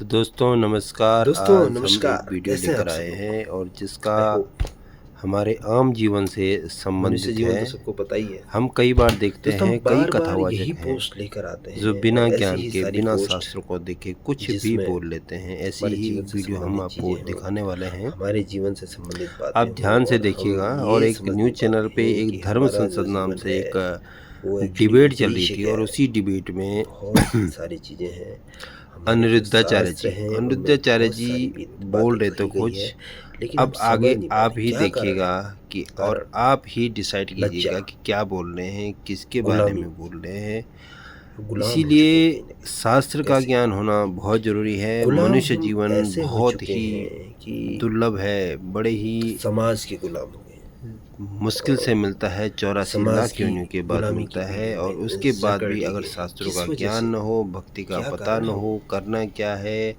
तो दोस्तों नमस्कार। आज हम एक वीडियो कैसे हैं लेकर आप सब आए लोग? हैं और जिसका आई होप हमारे आम जीवन से मनुष्य संबंधित जीवन है। तो सबको पता ही है। हम कई बार देखते दोस्तों हम हैं कई बार-बार यही कथावाचक हैं पोस्ट लेकर आते जो हैं बिना और ऐसी ज्ञान ही के सारी बिना पोस्ट शास्त्रों को देखे कुछ भी जिसमें बोल लेते हैं। ऐसी हमारे ही जीवन एक से वीडियो हम संबंधित आपको चीज़ें हों, दिखाने वाले हैं। हमारे जीवन से संबंधित बातें आप हों ध्यान से और देखिएगा। हम और ये एक समझ न्यूज़ नहीं चैनल पाते पे हैं एक कि धर्म हमारा जो संसद नाम जीवन से है एक वो एक्चुअली डिबेट चल रही उद्देश्य थी क्या और है। उसी डिबेट में बहुत सारी चीज़ें हैं। हमारे जो अनिरुद्धाचार्य शास्त्र जी हैं उनमें अनिरुद्धाचार्य बहुत जी सारी बोल बातें रहे तो कही गई कुछ। है, लेकिन हम अब समझ आगे नहीं पा आप रहे ही क्या कारण देखिएगा है? कि और कारण आप ही डिसाइड लज्जा, कीजिएगा कि क्या बोल रहे हैं, किसके बारे गुलामी, में बोल रहे हैं। गुलाम हो चुके हैं इसीलिए कहीं न कहीं। शास्त्र का कैसे? ज्ञान होना बहुत ज़रूरी है। गुलाम मनुष्य हम जीवन ऐसे हो बहुत चुके ही हैं कि दुर्लभ है, बड़े ही समाज के गुलाम हो गए हैं मुश्किल से और मिलता है। 84 समाज लाख की योनियों के बाद गुलामी की मिलता है भेड़ियों और में उसके बाद जकड़ भी अगर लिए हैं। शास्त्रों का किस वजह ज्ञान से? न हो, भक्ति का क्या पता कारण न है? हो, करना क्या है,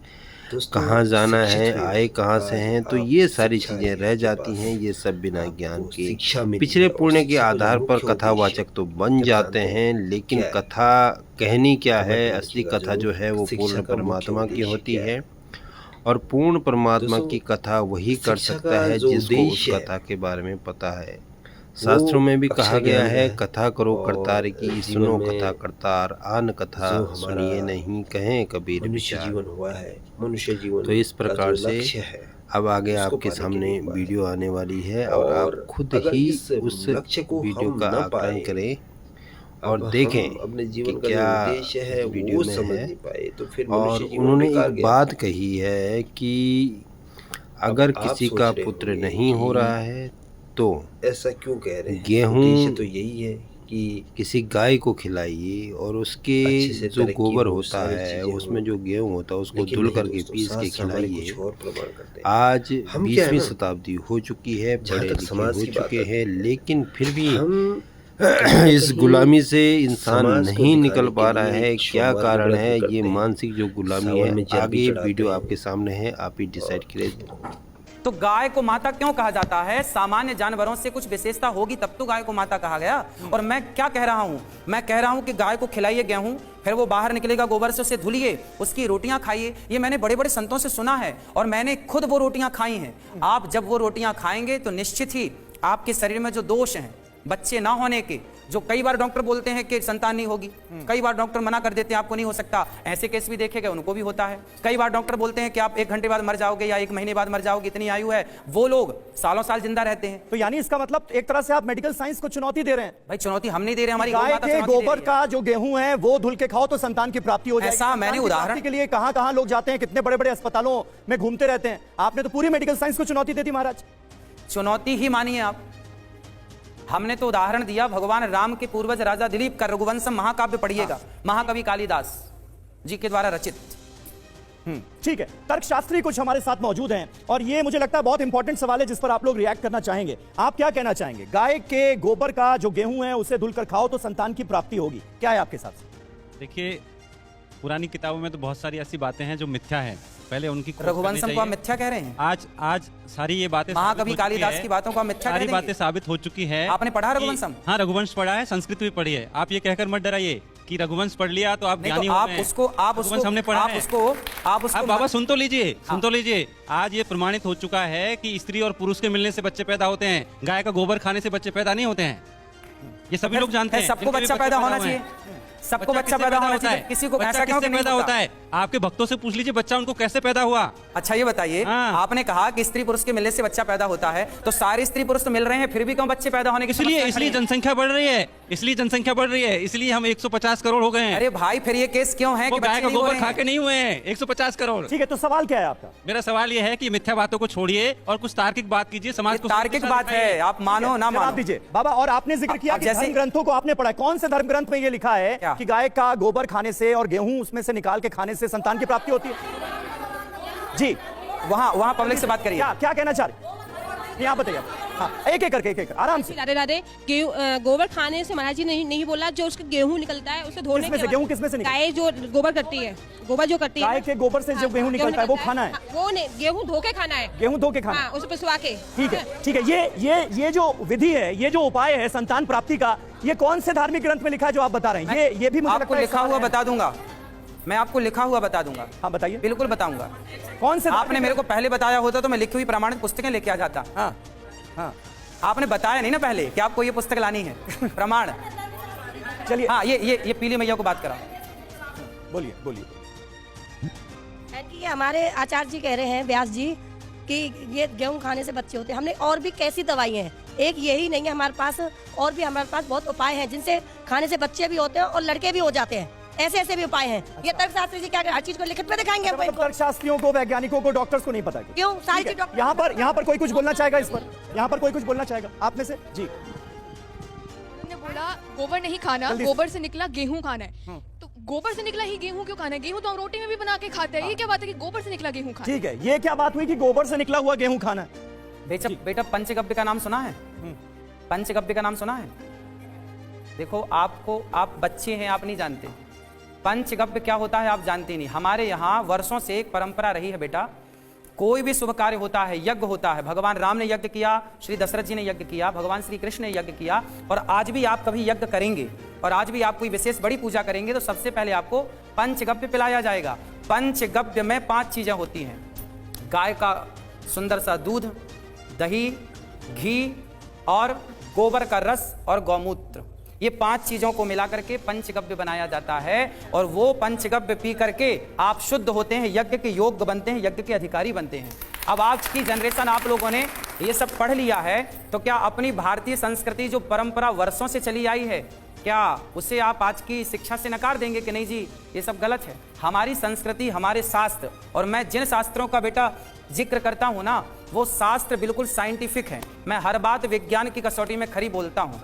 दोस्तों कहाँ जाना शिक्षित है, हुए आए हो, कहाँ से आज हैं, तो आप ये सारी शिक्षा चीज़ें है रह आपके जाती पास, हैं। ये सब बिना ज्ञान आपको के शिक्षा मिली पिछड़े है और पुण्य के शिक्षा का जो आधार पर मुख्य उद्देश्य कथावाचक तो बन क्या आप जाते जानते हैं? हैं, लेकिन क्या है? कथा कहनी क्या कमेंट है, में असली लिखिएगा कथा जो ज़रूर। है वो शिक्षा पूर्ण का मुख्य परमात्मा की उद्देश्य होती क्या है है? और पूर्ण परमात्मा दोस्तों की कथा वही कर शिक्षा सकता का है जो जिसको उस उद्देश्य है कथा के बारे में पता है। वो शास्त्रों में भी कहा अक्षर गया ज्ञान का है, है कथा करो और करतार की, जीवन सुनो कथा में करतार, आन कथा जो हमारा सुनिए नहीं, कहें कबीर मनुष्य विचार। जीवन हुआ है, मनुष्य तो जीवन इस का जो प्रकार से लक्ष्य है अब आगे उसको आपके पाने के सामने लिए हुआ है वीडियो आने वाली है और आप और खुद अगर ही इस उस लक्ष्य को वीडियो हम का न आकलन पाए, करें और अब हम देखें अपने कि जीवन का जो क्या उद्देश्य है इस वीडियो वो में समझ है। नहीं पाए तो फिर और मनुष्य जीवन उन्होंने बेकार एक गया। बात कही है कि अब अगर आप किसी का सोच रहे पुत्र होंगे नहीं हो रहा कि है तो ऐसा क्यों कह रहे हैं? उद्देश्य गेहूँ तो यही है कि किसी गाय को खिलाइए और उसके अच्छे से जो तरक्की गोबर हो, होता सारी है चीज़ें उसमें हों। जो गेहूँ होता है उसको लेकिन धुल नहीं करके दोस्तों, पीस के शास्त्र हमारे खिलाइए। कुछ और प्रमाण करते हैं। आज हम क्या है 20वीं ना, शताब्दी हो चुकी है, जहाँ पढ़े तक लिखे समाज हो की बात चुके आती हैं, है, लेकिन फिर भी हम कहीं न इस कहीं गुलामी से इंसान समाज को नहीं निकल दिखाने के पा रहा लिए है। एक क्या सोमवार कारण व्रत भी है? ये करते हैं, मानसिक जो गुलामी सावन है। में जल भी आगे चढ़ाते वीडियो हैं आपके सामने है, आप ही डिसाइड और करें। तो गाय को माता क्यों कहा जाता है? सामान्य जानवरों से कुछ विशेषता होगी तब तो गाय को माता कहा गया। और मैं क्या कह रहा हूं? मैं कह रहा हूं कि गाय को खिलाइए गेहूं, फिर वो बाहर निकलेगा, गोबर से उसे धुलिए, उसकी रोटियां खाइए। ये मैंने बड़े बड़े संतों से सुना है और मैंने खुद वो रोटियां खाई हैं। आप जब वो रोटियां खाएंगे तो निश्चित ही आपके शरीर में जो दोष हैं बच्चे ना होने के, जो कई बार डॉक्टर बोलते हैं कि संतान नहीं होगी, कई बार डॉक्टर मना कर देते हैं आपको नहीं हो सकता, ऐसे केस भी देखे गए, उनको भी होता है। कई बार डॉक्टर बोलते हैं कि आप 1 घंटे बाद मर जाओगे या 1 महीने बाद मर जाओगे, इतनी आयु है, वो लोग सालों साल जिंदा रहते हैं। तो यानी इसका मतलब एक तरह से आप मेडिकल साइंस को चुनौती दे रहे हैं। भाई चुनौती हम नहीं दे रहे, हमारी गाय गौ माता के चुनौती दे गोबर रही है। का जो गेहूं है वो धुल के खाओ तो संतान की प्राप्ति हो जाएगी। ऐसा मैंने संतान की उदाहरण प्राप्ति के लिए कहां-कहां लोग जाते हैं, कितने बड़े-बड़े अस्पतालों में घूमते रहते हैं। आपने तो पूरी मेडिकल साइंस को चुनौती दे दी महाराज। चुनौती ही मानिए आप। हमने तो उदाहरण दिया भगवान राम के पूर्वज राजा दिलीप का रघुवंशम महाकाव्य पढ़िएगा, महाकवि कालिदास जी के द्वारा रचित। ठीक है, तर्कशास्त्री कुछ हमारे साथ मौजूद हैं और ये मुझे लगता है बहुत इंपॉर्टेंट सवाल है जिस पर आप लोग रिएक्ट करना चाहेंगे। आप क्या कहना चाहेंगे? गाय के गोबर का जो गेहूं है उसे धुलकर खाओ तो संतान की प्राप्ति होगी, क्या है आपके हिसाब से? देखिए, पुरानी किताबों में तो बहुत सारी ऐसी बातें हैं जो मिथ्या है, पहले उनकी खोज करनी रघुवंशम को आप चाहिए। मिथ्या कह रहे हैं? आज सारी ये बातें महाकवि साबित हो चुकी कालिदास है। की बातों को आप मिथ्या कह सारी देंगे? बातें साबित हो चुकी है। आपने पढ़ा कि- रघुवंशम? हाँ, रघुवंश पढ़ा है, संस्कृत भी पढ़ी है। आप ये कहकर मत डराइए कि रघुवंश पढ़ लिया तो आप नहीं ज्ञानी तो हो आप गए। उसको रघुवंश हमने पढ़ा है। आप उसको अब बाबा सुन तो लीजिए, सुन तो लीजिए। आज ये प्रमाणित हो चुका है कि स्त्री और पुरुष के मिलने से बच्चे पैदा होते हैं, गाय का गोबर खाने से बच्चे पैदा नहीं होते हैं। ये सभी लोग जानते हैं। सबको जिनके भी बच्चा पैदा होना हुए हैं। चाहिए, सबको बच्चा किससे पैदा होना होता चाहिए, है? किसी को बच्चा ऐसा क्यों किससे कि नहीं पैदा होता है? आपके भक्तों से पूछ लीजिए बच्चा उनको कैसे पैदा हुआ। अच्छा ये बताइए, हाँ। आपने कहा कि स्त्री पुरुष के मिलने से बच्चा पैदा होता है, तो सारे स्त्री पुरुष तो मिल रहे हैं, फिर भी क्यों बच्चे पैदा होने की इसलिए समस्या खड़ी है? जनसंख्या बढ़ रही है, इसलिए जनसंख्या बढ़ रही है, इसलिए हम 150 करोड़ हो गए हैं। अरे भाई फिर ये केस क्यों है वो कि गाय बच्चे का नहीं हो गोबर रहे खा हैं? के नहीं हुए हैं 150 करोड़। ठीक है, तो सवाल क्या है आपका? मेरा सवाल ये है कि मिथ्या बातों को छोड़िए और कुछ तार्किक बात कीजिए, समाज ये को तार्किक बात है, आप मानो ना जवाब मानो। दीजिए बाबा। और आपने जिक्र किया अब कि जैसे- धर्म ग्रंथों को आपने पढ़ा है, कौन से धर्म ग्रंथ में ये लिखा है क्या? कि गाय का गोबर खाने से और गेहूं उसमें से निकाल के खाने से संतान की प्राप्ति होती है? जी, वहाँ पब्लिक से बात करिए। क्या क्या कहना चाह रहे? यहाँ बताइए। हाँ, एक एक करके आराम से। राधे राधे। गोबर खाने से महाराज जी नहीं बोला, जो उसका गेहूं निकलता है उसे धोने किसमें के से? बाद- गेहूं किसमें से निकलता गाय जो गोबर करती है, गोबर जो करती है, गाय के गोबर से जो गेहूं निकलता है वो खाना है? हाँ, वो नहीं, गेहूं धो के खाना है। गेहूं धो के खाना है। हाँ, उसे पिसवा के। ठीक है, ठीक है। ये जो विधि है, ये जो उपाय है संतान प्राप्ति का, ये कौन से धार्मिक ग्रंथ में लिखा है जो आप बता रहे हैं? ये भी मुझे आपको लगता है लिखा सवाल हुआ है। बता दूंगा, मैं आपको लिखा हुआ बता दूंगा। हाँ बताइए, बिल्कुल बताऊंगा। कौन से आपने मेरे को पहले बताया होता तो मैं लिखी हुई प्रमाणित पुस्तकें लेके आ जाता। हाँ हाँ आपने बताया नहीं ना पहले कि आपको ये पुस्तक लानी है प्रमाण। चलिए, हाँ ये पीली मैया को बात करा। बोलिए बोलिए। कि ये हमारे आचार्य जी कह रहे हैं, व्यास जी, कि ये गेहूं खाने से बच्चे होते हैं। हमने और भी कैसी दवाइयाँ हैं, एक यही नहीं है हमारे पास, और भी हमारे पास बहुत उपाय हैं जिनसे खाने से बच्चे भी होते हैं और लड़के भी हो जाते हैं। ऐसे ऐसे भी उपाय हैं। ये तर्कशास्त्री जी क्या हर चीज को लिखित में दिखाएंगे हमको। मतलब तर्कशास्त्रियों को, वैज्ञानिकों को, डॉक्टर्स को नहीं पता क्या? क्यों सारी ठीक है, चीज यहाँ पर कोई कुछ बोलना चाहेगा इस पर? यहाँ पर कोई कुछ बोलना चाहेगा आप में से? जी। उन्होंने बोला गोबर नहीं खाना, जल्दी से। गोबर से निकला गेहूं खाना है। तो गोबर से निकला ही गेहूं क्यों खाना है? गेहूं तो हम रोटी में भी बना के खाते हैं। ये क्या बात है कि गोबर से निकला गेहूं खाना है? ठीक है, ये क्या बात हुई कि गोबर से निकला हुआ गेहूं खाना है? बेटा पंचगव्य का नाम सुना है? पंचगव्य का नाम सुना है? देखो आप बच्चे हैं, आप नहीं जानते पंचगव्य क्या होता है, आप जानते नहीं। हमारे यहाँ वर्षों से एक परंपरा रही है बेटा, कोई भी शुभ कार्य होता है, यज्ञ होता है। भगवान राम ने यज्ञ किया, श्री दशरथ जी ने यज्ञ किया, भगवान श्री कृष्ण ने यज्ञ किया, और आज भी आप कभी यज्ञ करेंगे और आज भी आप कोई विशेष बड़ी पूजा करेंगे तो सबसे पहले आपको पंचगव्य पिलाया जाएगा। पंचगव्य में 5 चीजें होती हैं। गाय का सुंदर सा दूध, दही, घी और गोबर का रस और गौमूत्र, ये 5 चीजों को मिला करके पंचगव्य बनाया जाता है। और वो पंचगव्य पी करके आप शुद्ध होते हैं, यज्ञ के योग्य बनते हैं, यज्ञ के अधिकारी बनते हैं। अब आज की जनरेशन, आप लोगों ने ये सब पढ़ लिया है तो क्या अपनी भारतीय संस्कृति जो परंपरा वर्षों से चली आई है, क्या उसे आप आज की शिक्षा से नकार देंगे कि नहीं जी ये सब गलत है? हमारी संस्कृति, हमारे शास्त्र, और मैं जिन शास्त्रों का बेटा जिक्र करता हूं ना, वो शास्त्र बिल्कुल साइंटिफिक है। मैं हर बात विज्ञान की कसौटी में खरी बोलता हूं।